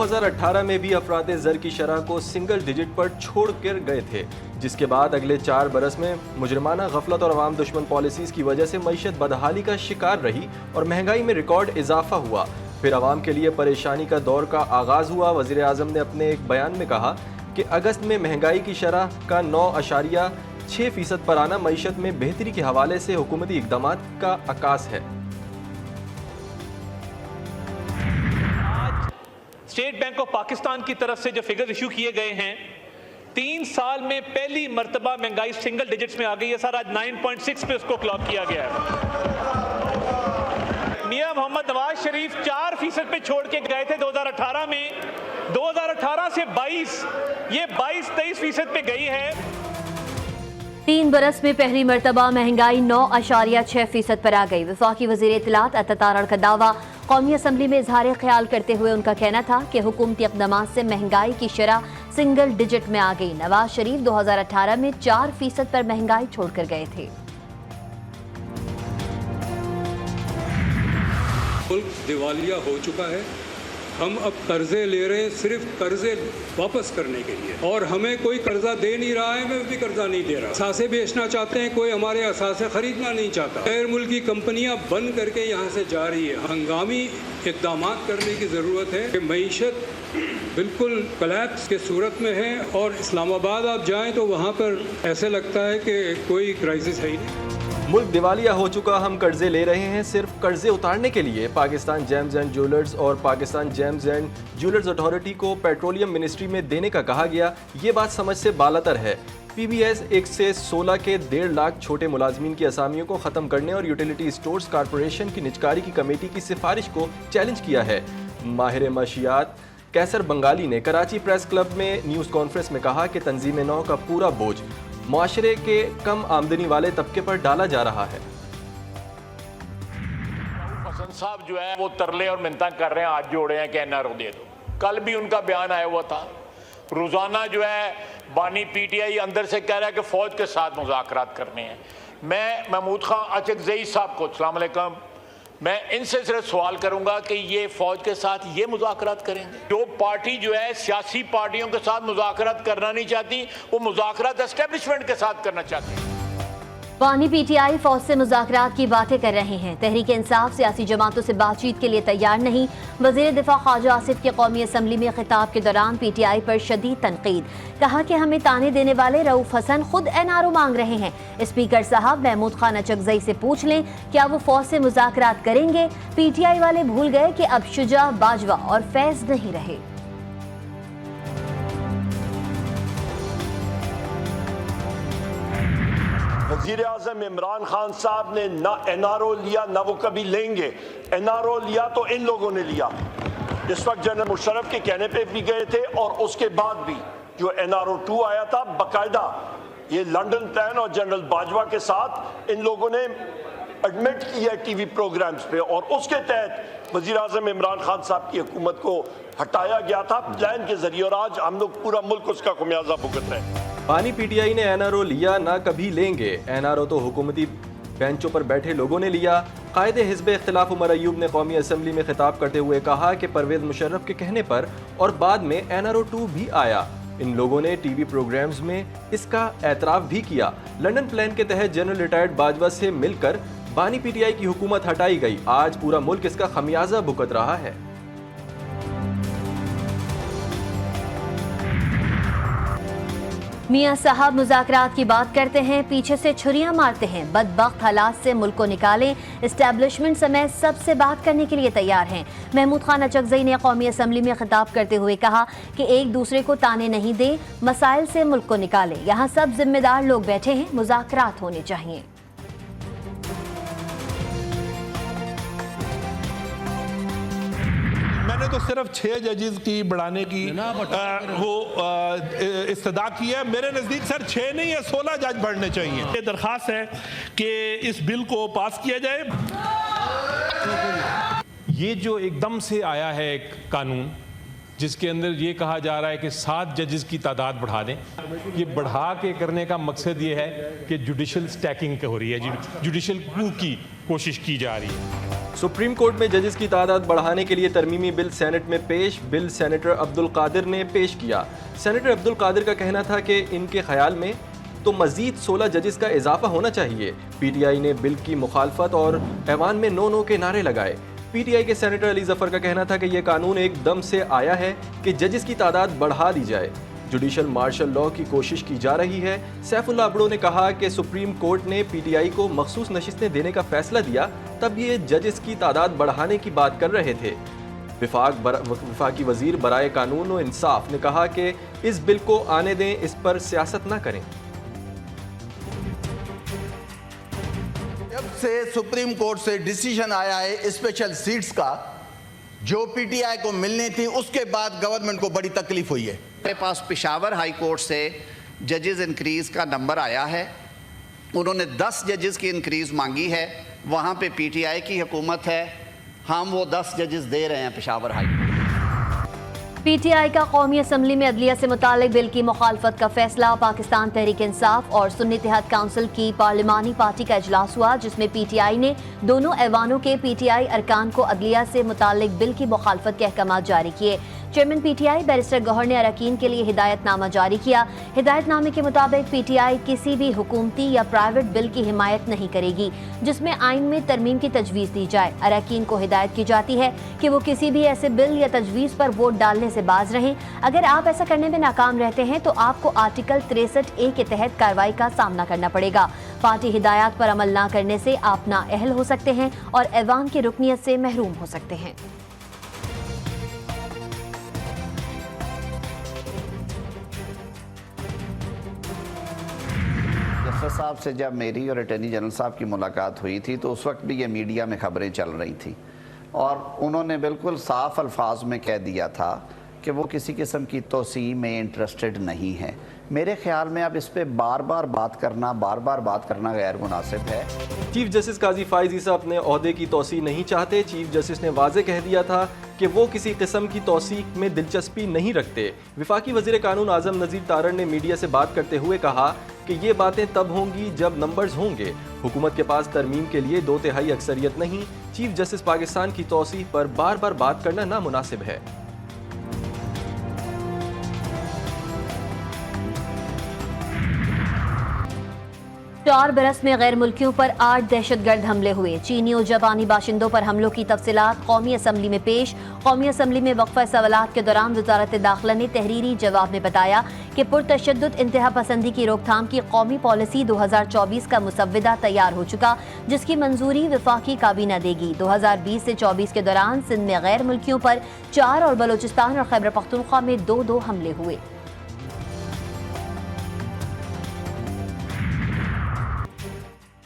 2018 में भी अफराद ज़र की शरह को सिंगल डिजिट पर छोड़ कर गए थे, जिसके बाद अगले 4 बरस में मुजरमाना गफलत और अवाम दुश्मन पॉलिसीज़ की वजह से मईशत बदहाली का शिकार रही और महंगाई में रिकॉर्ड इजाफा हुआ। फिर अवाम के लिए परेशानी का दौर का आगाज़ हुआ। वज़ीर आज़म ने अपने एक बयान में कहा कि अगस्त में महंगाई की शरह का 9.6% पर आना मईशत में बेहतरी के हवाले से हुकूमती इक़दामात का अक्कास है। स्टेट बैंक ऑफ पाकिस्तान की तरफ से जो फिगर इशू किए गए हैं, 3 साल में पहली मर्तबा महंगाई सिंगल डिजिट्स में आ गई है सर। आज 9.6 पे उसको क्लॉक किया गया है। मियां मोहम्मद नवाज शरीफ 4% पे छोड़ के गए थे 2018 में, 2018 से 22, ये 22-23% पे गई है। 3 बरस में पहली मर्तबा महंगाई 9.6% पर आ गई। वफाकी वज़ीर इत्तलात अत्तातारड़ का दावा। कौमी असम्बली में इजहार ख्याल करते हुए उनका कहना था कि हुकूमती इक़दामात से महंगाई की शरह सिंगल डिजिट में आ गई। नवाज शरीफ 2018 में 4% पर महंगाई छोड़कर गए थे। मुल्क दिवालिया हो चुका है। हम अब कर्जे ले रहे हैं सिर्फ कर्जे वापस करने के लिए, और हमें कोई कर्जा दे नहीं रहा है, हमें भी कर्जा नहीं दे रहा। असासे बेचना चाहते हैं, कोई हमारे असासे खरीदना नहीं चाहता। गैर मुल्की कंपनियां बंद करके यहाँ से जा रही है। हंगामी इक़दाम करने की ज़रूरत है कि मईशत बिल्कुल कोलैप्स के सूरत में है, और इस्लामाबाद आप जाएँ तो वहाँ पर ऐसे लगता है कि कोई क्राइसिस है ही नहीं। मुल्क दिवालिया हो चुका, हम कर्जे ले रहे हैं। सिर्फ कर्जे उतारने के लिए पाकिस्तान जेम्स एंड ज्वेलर्स और Pakistan James and jewellers authority को पेट्रोलियम मिनिस्ट्री में देने का कहा गया। ये बात समझ से बालातर है। PBS 1 से 16 के 1.5 लाख छोटे मुलाजमीन की असामियों को ख़त्म करने और यूटिलिटी स्टोर्स कॉरपोरेशन की निजकारी की कमेटी की सिफारिश को चैलेंज किया है। माहिर मशियात कैसर बंगाली ने कराची प्रेस क्लब में न्यूज़ कॉन्फ्रेंस में कहा कि तंजीम नौ का पूरा बोझ मुआशरे के कम आमदनी वाले तबके पर डाला जा रहा है। हसन साहब जो है वो तरले और मिन्नतां कर रहे हैं, हाथ जोड़े हैं कि NRO दे दो। कल भी उनका बयान आया हुआ था। रोजाना जो है बानी PTI अंदर से कह रहा है कि फौज के साथ मुज़ाकरात करने हैं। मैं महमूद खान अचकज़ई साहब को अस्सलाम वालेकुम, मैं इनसे सिर्फ सवाल करूंगा कि ये फौज के साथ ये मुज़ाकरात करेंगे? जो पार्टी जो है सियासी पार्टियों के साथ मुज़ाकरात करना नहीं चाहती, वो मुज़ाकरात एस्टेब्लिशमेंट के साथ करना चाहती है। बानी PTI फौज से मुज़ाकरात की बातें कर रहे हैं। तहरीक इंसाफ सियासी जमातों से बातचीत के लिए तैयार नहीं। वज़ीर दिफा ख्वाजा आसिफ के कौमी असम्बली में खिताब के दौरान PTI पर शदीद तनकीद। कहा कि हमें ताने देने वाले रऊफ हसन खुद NRO मांग रहे हैं। स्पीकर साहब महमूद खान अचकज़ई से पूछ लें, क्या वो फौज से मुज़ाकरात करेंगे? PTI वाले भूल गए कि अब शुजा, बाजवा और फैज़ नहीं रहे। वज़ीर आज़म इमरान खान साहब ने ना NRO लिया, ना वो कभी लेंगे। NRO लिया तो इन लोगों ने लिया। इस वक्त जनरल मुशर्रफ के कहने पे भी गए थे, और उसके बाद भी जो NRO 2 आया था, बाकायदा ये लंदन प्लान और जनरल बाजवा के साथ इन लोगों ने एडमिट किया TV प्रोग्राम्स पे, और उसके तहत वज़ीर आज़म इमरान खान साहब की हुकूमत को हटाया गया था प्लान के जरिए, और आज हम लोग पूरा मुल्क उसका खुमियाजा भुगत रहे हैं। बानी PTI ने NRO लिया, ना कभी लेंगे। NRO तो हुकूमती बेंचों पर बैठे लोगों ने लिया। कायद हिज़्ब इख्तिलाफ उमर अयूब ने कौमी असम्बली में खिताब करते हुए कहा कि परवेज़ मुशर्रफ के कहने पर और बाद में NRO 2 भी आया। इन लोगों ने TV प्रोग्राम्स में इसका एतराफ़ भी किया। लंदन प्लान के तहत जनरल रिटायर्ड बाजवा से मिलकर बानी PTI की हुकूमत हटाई गई। आज पूरा मुल्क इसका खमियाजा भुगत रहा है। मियां साहब मुज़ाकरात की बात करते हैं, पीछे से छुरियां मारते हैं। बदबख्त हालात से मुल्क को निकालें। एस्टैब्लिशमेंट समेत सबसे बात करने के लिए तैयार हैं। महमूद खान अचकज़ई ने कौमी असम्बली में खिताब करते हुए कहा कि एक दूसरे को ताने नहीं दें, मसाइल से मुल्क को निकालें। यहाँ सब जिम्मेदार लोग बैठे हैं, मुज़ाकरात होने चाहिए। मैंने तो सिर्फ 6 जजेस की बढ़ाने की इस्तदा की है। मेरे नज़दीक सर 6 नहीं है, 16 जज बढ़ने चाहिए। ये दरख्वास्त है कि इस बिल को पास किया जाए। ये जो एकदम से आया है एक कानून जिसके अंदर ये कहा जा रहा है कि 7 जजेस की तादाद बढ़ा दें, ये बढ़ा के करने का मकसद ये है कि जुडिशल स्टैकिंग हो रही है, जुडिशल कू की कोशिश की जा रही है। सुप्रीम कोर्ट में जजेस की तादाद बढ़ाने के लिए तरमीमी बिल सेनेट में पेश। बिल सेनेटर अब्दुल कादिर ने पेश किया। सेनेटर अब्दुल कादिर का कहना था कि इनके ख्याल में तो मजीद 16 जजेस का इजाफा होना चाहिए। पीटीआई ने बिल की मुखालफत और ऐवान में नो नो के नारे लगाए। पीटीआई के सेनेटर अली जफर का कहना था कि यह कानून एकदम से आया है कि जजेस की तादाद बढ़ा दी जाए। जुडिशल मार्शल लॉ की कोशिश की जा रही है। सैफुल्लाह अब्दो ने कहा कि सुप्रीम कोर्ट ने पीटीआई को मखसूस नशिस्तें देने का फैसला दिया, तब ये जजेस की तादाद बढ़ाने की बात कर रहे थे। वफाकी वजीर बराए कानून और इंसाफ ने कहा कि इस बिल को आने दें, इस पर सियासत ना करें। जब से सुप्रीम कोर्ट से डिसीजन आया है स्पेशल सीट्स का जो पीटीआई को मिलनी थी, उसके बाद गवर्नमेंट को बड़ी तकलीफ हुई है। मेरे पास पेशावर हाई कोर्ट से जजेस इंक्रीज का नंबर आया है। उन्होंने 10 जजेस की इंक्रीज मांगी है। वहाँ पे पीटीआई की हुकूमत है, हम वो 10 जजेस दे रहे हैं पेशावर हाई। पीटीआई का कौमी असम्बली में अदलिया से मुतालिक बिल की मुखालफत का फैसला। पाकिस्तान तहरीक इंसाफ और सुन्नी इत्तेहाद काउंसिल की पार्लिमानी पार्टी का इजलास हुआ, जिसमें पीटीआई ने दोनों ऐवानों के पीटीआई अरकान को अदलिया से मुतालिक बिल की मुखालफत के अहकामात जारी किए। चेयरमैन पीटीआई बैरिस्टर गौहर ने अरकान के लिए हिदायतनामा जारी किया। हिदायतनामे के मुताबिक पीटीआई किसी भी हुकूमती या प्राइवेट बिल की हिमायत नहीं करेगी जिसमें आइन में तरमीम की तजवीज़ दी जाए। अरकान को हिदायत की जाती है कि वो किसी भी ऐसे बिल या तजवीज़ पर वोट डालने से बाज रहें। अगर आप ऐसा करने में नाकाम रहते हैं तो आपको आर्टिकल 63A के तहत कार्रवाई का सामना करना पड़ेगा। पार्टी हिदायत पर अमल न करने से आप नाअहल हो सकते हैं और ऐवान की रुकनियत से महरूम हो सकते हैं। जफर साहब से जब मेरी और अटॉर्नी जनरल साहब की मुलाकात हुई थी तो उस वक्त भी ये मीडिया में खबरें चल रही थी और उन्होंने बिल्कुल साफ अल्फाज में कह दिया था कि वो किसी किस्म की तोसी में इंटरेस्टेड नहीं है। मेरे ख्याल में अब इस पे बार बार बात करना गैर मुनासिब है। चीफ जस्टिस काजी फाइज ईसा अपने ओहदे की तोसी नहीं चाहते। चीफ जस्टिस ने वाज़ेह कह दिया था कि वो किसी किस्म की तोसी में दिलचस्पी नहीं रखते। वफाकी वज़ीर कानून आज़म नज़ीर तारड़ ने मीडिया से बात करते हुए कहा कि ये बातें तब होंगी जब नंबर्स होंगे। हुकूमत के पास तरमीम के लिए 2/3 अक्सरियत नहीं। चीफ जस्टिस पाकिस्तान की तोसी पर बार बार बात करना नामुनासिब है। चार बरस में गैर मुल्कियों पर 8 दहशतगर्द हमले हुए। चीनी और जापानी बाशिंदों पर हमलों की तफसीलात कौमी असम्बली में पेश। कौमी असम्बली में वक्फा सवालात के दौरान वजारत दाखिला ने तहरीरी जवाब में बताया कि पुरतशद्दुद इंतहा पसंदी की रोकथाम की कौमी पॉलिसी 2024 का मुसव्वदा तैयार हो चुका, जिसकी मंजूरी वफाकी काबीना देगी। 2020 से 24 के दौरान सिंध में गैर मुल्कियों पर 4 और बलोचिस्तान और खैबर पख्तूनख्वा में 2 हमले हुए।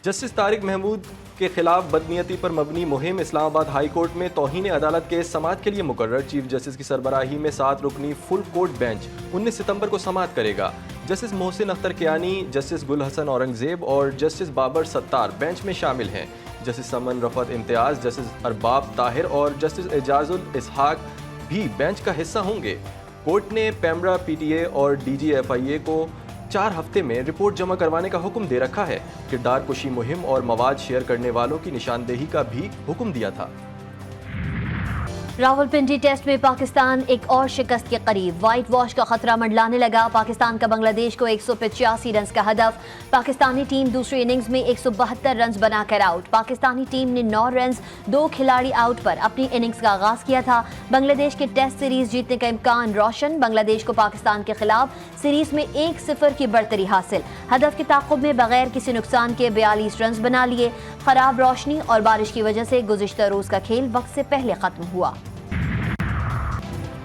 जस्टिस तारिक महमूद के खिलाफ बदनीयती पर मबनी मुहिम इस्लामाबाद हाई कोर्ट में तौहीन अदालत के समाअत के लिए मुकर्रर। चीफ जस्टिस की सरबराही में 7 रुकनी फुल कोर्ट बेंच 19 सितंबर को समाअत करेगा। जस्टिस मोहसिन अख्तर कियानी, जस्टिस गुल हसन औरंगजेब और जस्टिस बाबर सत्तार बेंच में शामिल हैं। जस्टिस समन रफत इम्तियाज़, जस्टिस अरबाब ताहिर और जस्टिस एजाजुल इसहाक भी बेंच का हिस्सा होंगे। कोर्ट ने पैमरा, PTA और DGFIA को 4 हफ्ते में रिपोर्ट जमा करवाने का हुक्म दे रखा है। किरदार कुशी मुहिम और मवाद शेयर करने वालों की निशानदेही का भी हुक्म दिया था। रावलपिंडी टेस्ट में पाकिस्तान एक और शिकस्त के करीब। व्हाइट वॉश का खतरा मंडलाने लगा। पाकिस्तान का बांग्लादेश को 185 रन का हदफ। पाकिस्तानी टीम दूसरी इनिंग्स में 172 रन बनाकर आउट। पाकिस्तानी टीम ने 9 रन 2 खिलाड़ी आउट पर अपनी इनिंग्स का आगाज किया था। बांग्लादेश के टेस्ट सीरीज जीतने का इम्कान रोशन। बांग्लादेश को पाकिस्तान के खिलाफ सीरीज में 1-0 की बढ़तरी हासिल। हदफ के ताक़ुब में बगैर किसी नुकसान के 42 रन बना लिए। खराब रोशनी और बारिश की वजह से गुज़िश्ता रोज का खेल वक्त से पहले खत्म हुआ।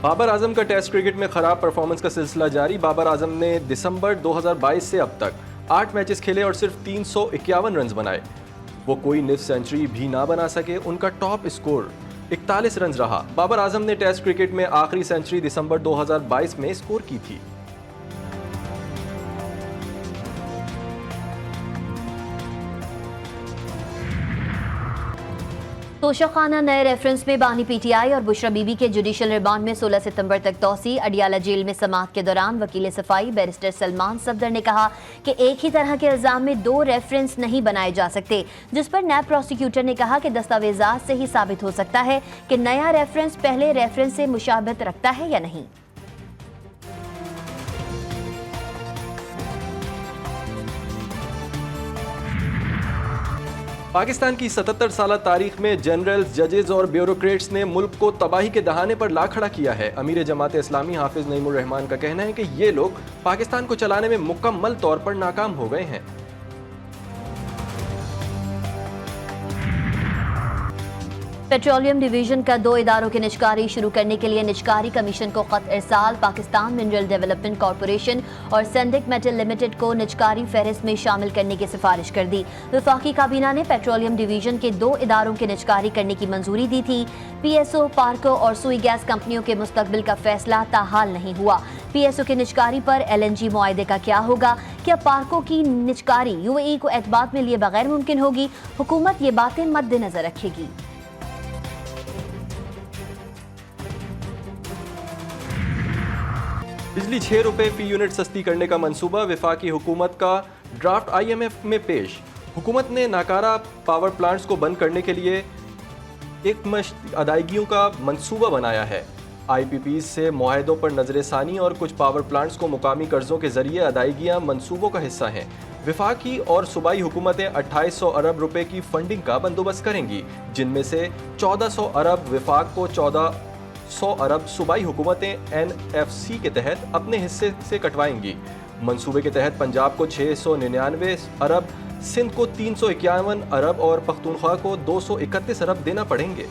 बाबर आजम का टेस्ट क्रिकेट में खराब परफॉर्मेंस का सिलसिला जारी। बाबर आजम ने दिसंबर 2022 से अब तक 8 मैचेस खेले और सिर्फ 351 रन बनाए। वो कोई निफ सेंचुरी भी ना बना सके। उनका टॉप स्कोर 41 रन रहा। बाबर आजम ने टेस्ट क्रिकेट में आखिरी सेंचुरी दिसंबर 2022 में स्कोर की थी। तोशाखाना नए रेफरेंस में बानी पीटीआई और बुशरा बीबी के जुडिशल रिमांड में 16 सितंबर तक तौसी। अडियाला जेल में समाअत के दौरान वकील सफाई बैरिस्टर सलमान सफदर ने कहा कि एक ही तरह के इल्जाम में 2 रेफरेंस नहीं बनाए जा सकते, जिस पर नैब प्रोसिक्यूटर ने कहा कि दस्तावेजात से ही साबित हो सकता है कि नया रेफरेंस पहले रेफरेंस से मुशाबहत रखता है या नहीं। पाकिस्तान की 77 साल तारीख में जनरल्स, जजेस और ब्यूरोक्रेट्स ने मुल्क को तबाही के दहाने पर ला खड़ा किया है। अमीर जमात इस्लामी हाफिज नईमुर रहमान का कहना है कि ये लोग पाकिस्तान को चलाने में मुकम्मल तौर पर नाकाम हो गए हैं। पेट्रोलियम डिवीजन का 2 इदारों की निजकारी शुरू करने के लिए निजकारी कमीशन को खत इरसाल। पाकिस्तान मिनरल डेवलपमेंट कॉरपोरेशन और सेंडिक मेटल लिमिटेड को निजकारी फहरिस्त में शामिल करने की सिफारिश कर दी। वफाकी काबीना ने पेट्रोलियम डिवीजन के 2 इदारों की निजकारी करने की मंजूरी दी थी। पीएसओ, पार्को और सुई गैस कंपनियों के मुस्तकबिल का फैसला ताहाल नहीं हुआ। पीएसओ की निजकारी पर एलएनजी मुआहदे का क्या होगा? क्या पार्को की निजकारी यूएई को एतबार में लिए बगैर मुमकिन होगी? हुकूमत ये बातें मद्देनजर रखेगी। बिजली 6 रुपए फी यूनिट सस्ती करने का मंसूबा वफाकी हुकूमत का ड्राफ्ट IMF में पेश। हुकूमत ने नाकारा पावर प्लांट्स को बंद करने के लिए एक अदायगियों का मंसूबा बनाया है। IPPs से मुआहदों पर नजरसानी और कुछ पावर प्लांट्स को मुकामी कर्जों के जरिए अदायगियां मंसूबों का हिस्सा हैं। वफाकी और सूबाई हुकूमतें 2800 अरब रुपए की फंडिंग का बंदोबस्त करेंगी, जिनमें से 1400 अरब वफाक को 1400 अरब सूबाई हुकूमतें NFC के तहत अपने हिस्से से कटवाएंगी। मंसूबे के तहत पंजाब को 699 अरब, सिंध को 351 अरब और पख्तूनख्वा को 231 अरब देना पड़ेंगे।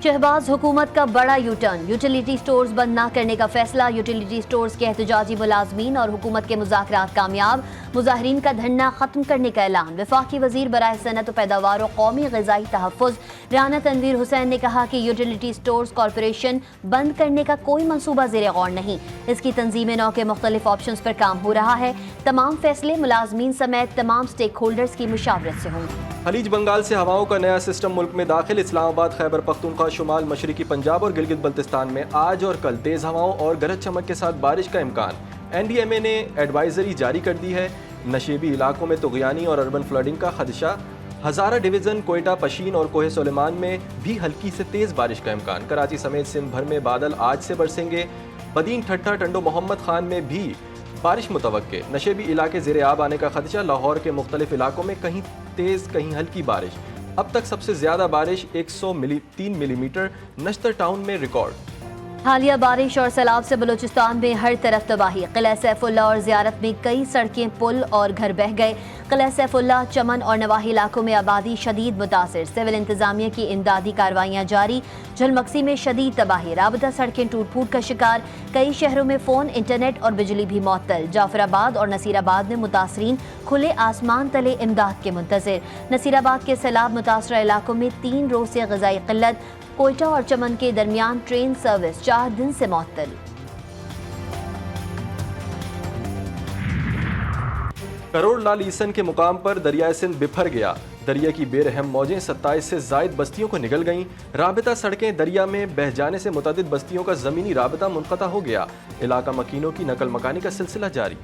शहबाज हुकूमत का बड़ा यूटर्न, यूटिलिटी स्टोर्स बंद न करने का फैसला। यूटिलिटी स्टोर्स के एहतजाजी मुलाजमीन और हुकूमत के मुज़ाकरात कामयाब, मुजाहिरीन का धरना खत्म करने का ऐलान। वफाकी वजीर बराए सनत व पैदावार और कौमी ग़िज़ाई तहफ़्फ़ुज़ राना तनवीर हुसैन ने कहा कि यूटिलिटी स्टोर्स कॉरपोरेशन बंद करने का कोई मंसूबा ज़ेरे गौर नहीं, इसकी तंजीम नौ के मुख्तलिफ ऑप्शंस पर काम हो रहा है। तमाम फैसले मुलाजमीन समेत तमाम स्टेक होल्डर्स की मुशावरत से होंगे। खलीज बंगाल से हवाओं का नया सिस्टम मुल्क में दाखिल। इस्लामाबाद, खैबर पख्तूनख्वा, शुमाल मशरकी पंजाब और गिलगित बल्तिस्तान में आज और कल तेज़ हवाओं और गरज चमक के साथ बारिश का इम्कान। NDMA ने एडवाइजरी जारी कर दी है। नशेबी इलाकों में तुग़यानी और अर्बन फ्लडिंग का खदशा। हज़ारा डिवीज़न, कोयटा, पशीन और कोहे सुलेमान में भी हल्की से तेज़ बारिश का इम्कान। कराची समेत सिंध भर में बादल आज से बरसेंगे। बदीन, ठट्ठा, टंडो मोहम्मद खान में भी बारिश मुतवक्के। नशेबी इलाके ज़ेरे आब आने का खदशा। लाहौर के मुख्तलिफ इलाकों में कहीं तेज़ कहीं हल्की बारिश। अब तक सबसे ज़्यादा बारिश 103 मिलीमीटर नश्तर टाउन में रिकॉर्ड। हालिया बारिश और सैलाब से बलूचिस्तान में हर तरफ तबाही। किला सैफुल्ला और ज़ियारत में कई सड़कें, पुल और घर बह गए। किला सैफुल्ला, चमन और नवाही इलाकों में आबादी शदीद मुतासिर। सिविल इंतजामिया की इमदादी कार्रवाइयाँ जारी। झलमक्सी में शदीद तबाही, राबता सड़कें टूट फूट का शिकार। कई शहरों में फ़ोन, इंटरनेट और बिजली भी मुअत्तल। जाफराबाद और नसीराबाद में मुतासरीन खुले आसमान तले इमदाद के मुंतज़िर। नसीराबाद के सैलाब मुतासरा इलाकों में 3 रोज़ से ग़िज़ाई क़िल्लत। कोयटा और चमन के दरमियान ट्रेन सर्विस 4 दिन से मुअत्तल। करोड़ लाल ईसन के मुकाम पर दरियाए सिंध बिफर गया। दरिया की बेरहम मौजें 27 से ज़ायद बस्तियों को निगल गईं। राबता सड़कें दरिया में बह जाने से मुतअद्दिद बस्तियों का ज़मीनी राबता मुनक़ता हो गया। इलाका मकीनों की नकल मकानी का सिलसिला जारी।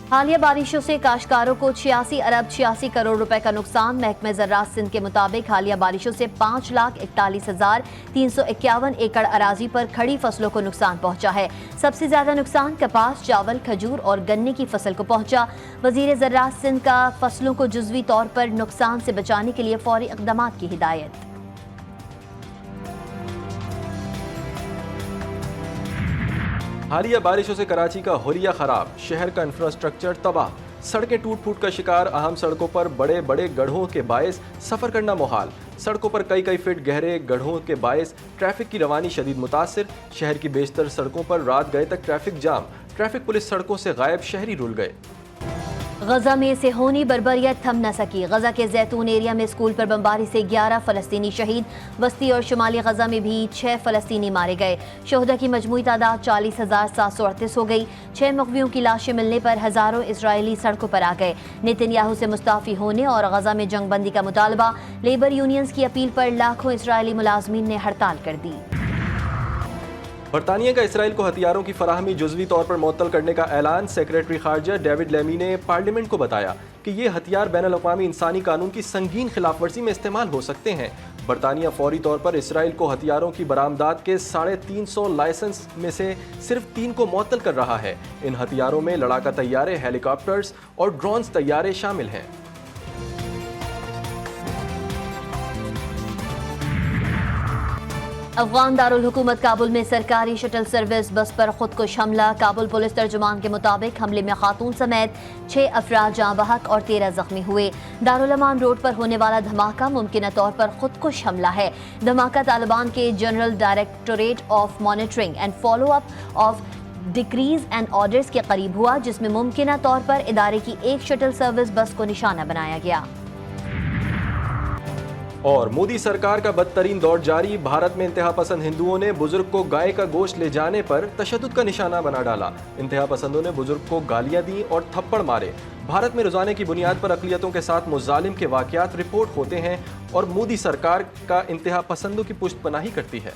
हालिया बारिशों से काश्तकारों को 86 अरब 86 करोड़ रुपए का नुकसान। महकमे ज़राअत सिंध के मुताबिक हालिया बारिशों से 5,41,351 एकड़ अराजी पर खड़ी फसलों को नुकसान पहुंचा है। सबसे ज्यादा नुकसान कपास, चावल, खजूर और गन्ने की फसल को पहुंचा। वजीर ज़राअत सिंध का फसलों को जुज़वी तौर पर नुकसान से बचाने के लिए फौरी इक़दामात की हिदायत। हालिया बारिशों से कराची का हुलिया खराब, शहर का इंफ्रास्ट्रक्चर तबाह, सड़कें टूट फूट का शिकार। अहम सड़कों पर बड़े बड़े गड्ढों के बायस सफ़र करना मुहाल। सड़कों पर कई फीट गहरे गड्ढों के बायस ट्रैफिक की रवानी शदीद मुतासिर। शहर की बेशतर सड़कों पर रात गए तक ट्रैफिक जाम। ट्रैफिक पुलिस सड़कों से गायब, शहरी रुल गए। गजा में सेहोनी बर्बरियत थम न सकी। गजा के जैतून एरिया में स्कूल पर बमबारी से 11 फलस्तीनी शहीद। बस्ती और शुमाली गजा में भी 6 फलस्तीनी मारे गए। शोहदा की मजमूई तादाद 40,738 हो गई। 6 मकवियों की लाशें मिलने पर हजारों इजरायली सड़कों पर आ गए। नेतन्याहू से मुस्ताफी होने और गजा में जंगबंदी का मुतालबा। लेबर यूनियंस की अपील पर लाखों इजरायली मुलाजमीन ने हड़ताल कर दी। बरतानिया का इसराइल को हथियारों की फराहमी जुज़वी तौर पर मुअत्तल करने का ऐलान। सेक्रेटरी खारजा डेविड लेमी ने पार्लियामेंट को बताया कि ये हथियार बैनुल-अक़वामी इंसानी कानून की संगीन खिलाफ वर्जी में इस्तेमाल हो सकते हैं। बरतानिया फौरी तौर पर इसराइल को हथियारों की बरामदात के 350 लाइसेंस में से सिर्फ 3 को मुअत्तल कर रहा है। इन हथियारों में लड़ाका तैयारे, हेलीकॉप्टर्स और ड्रोन्स तैयारे शामिल हैं। अफगान दारुल हुकूमत काबुल में सरकारी शटल सर्विस बस पर खुदकुश हमला। काबुल पुलिस तर्जुमान के मुताबिक हमले में खातून समेत 6 अफराद जाँ बहक और 13 जख्मी हुए। दारुल अमान रोड पर होने वाला धमाका मुमकिन तौर पर खुदकुश हमला है। धमाका तालिबान के general directorate of monitoring and follow up of decrease and orders के करीब हुआ, जिसमें मुमकिन तौर पर इदारे की एक शटल सर्विस बस को निशाना बनाया गया। और मोदी सरकार का बदतरीन दौर जारी। भारत में इंतहा पसंद हिंदुओं ने बुजुर्ग को गाय का गोश्त ले जाने पर तशद्दुद का निशाना बना डाला। इंतहा पसंदों ने बुजुर्ग को गालियां दी और थप्पड़ मारे। भारत में रोजाने की बुनियाद पर अक़लियतों के साथ मुज़ालिम के वाक़यात रिपोर्ट होते हैं और मोदी सरकार का इंतहा पसंदों की पुष्ट पनाही करती है।